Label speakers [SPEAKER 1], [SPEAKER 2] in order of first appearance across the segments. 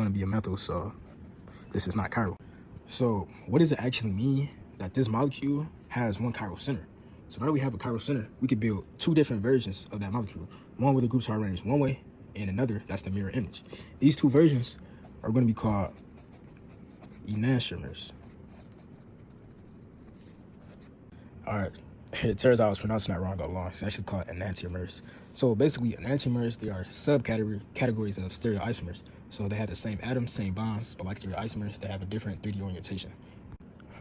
[SPEAKER 1] going to be a methyl, so this is not chiral. So what does it actually mean that this molecule has one chiral center? So now that we have a chiral center, we could build two different versions of that molecule. One where the groups are arranged one way, and another that's the mirror image. These two versions are going to be called enantiomers. All right, it turns out I was pronouncing that wrong all along. It's actually called enantiomers. So basically, enantiomers, they are categories of stereoisomers. So they have the same atoms, same bonds, but like stereoisomers, they have a different 3D orientation.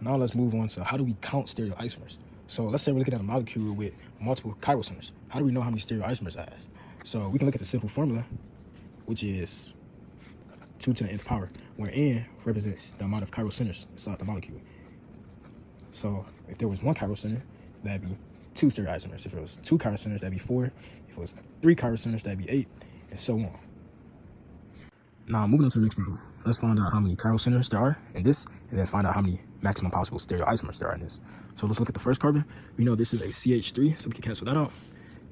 [SPEAKER 1] Now let's move on to how do we count stereoisomers? So let's say we're looking at a molecule with multiple chiral centers. How do we know how many stereoisomers it has? So we can look at the simple formula, which is 2 to the nth power, where n represents the amount of chiral centers inside the molecule. So if there was one chiral center, that'd be 2 stereoisomers. If it was 2 chiral centers, that'd be 4. If it was 3 chiral centers, that'd be 8, and so on. Now moving on to the next problem. Let's find out how many chiral centers there are in this, and then find out how many maximum possible stereoisomers there are in this. So let's look at the first carbon. We know this is a CH3, so we can cancel that out.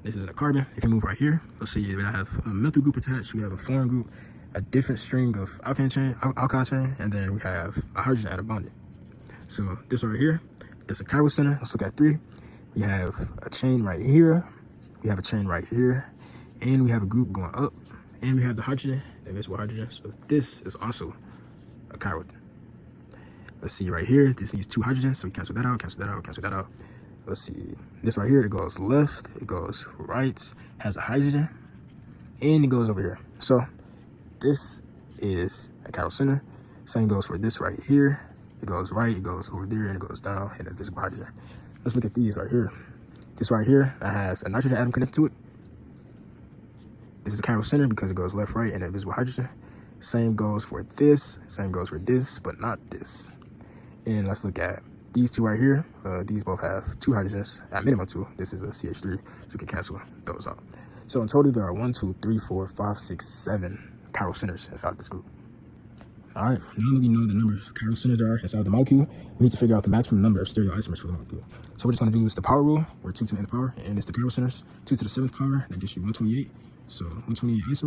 [SPEAKER 1] This is a carbon. If you move right here, let's see, we have a methyl group attached, we have a fluorine group, a different string of alkyl chain, and then we have a hydrogen atom bonded. So this right here, there's a chiral center. Let's look at 3. We have a chain right here, we have a chain right here, and we have a group going up, and we have the hydrogen, the invisible hydrogen. So this is also a chiral. Let's see right here, this needs 2 hydrogens, so we cancel that out, cancel that out, cancel that out. Let's see, this right here, it goes left, it goes right, has a hydrogen, and it goes over here. So this is a chiral center. Same goes for this right here. It goes right, it goes over there, and it goes down, and invisible hydrogen. Let's look at these right here. This right here, that has a nitrogen atom connected to it. This is a chiral center because it goes left, right, and invisible hydrogen. Same goes for this, same goes for this, but not this. And let's look at these two right here. These both have 2 hydrogens, at minimum 2. This is a CH3, so we can cancel those out. So in total, there are 1, 2, 3, 4, 5, 6, 7 chiral centers inside of this group. All right, now that we know the number of chiral centers there are inside of the molecule, we need to figure out the maximum number of stereoisomers for the molecule. So we're just going to use the power rule, where 2 to the nth power, and it's the chiral centers, 2 to the 7th power, that gives you 128. So 128 isomers.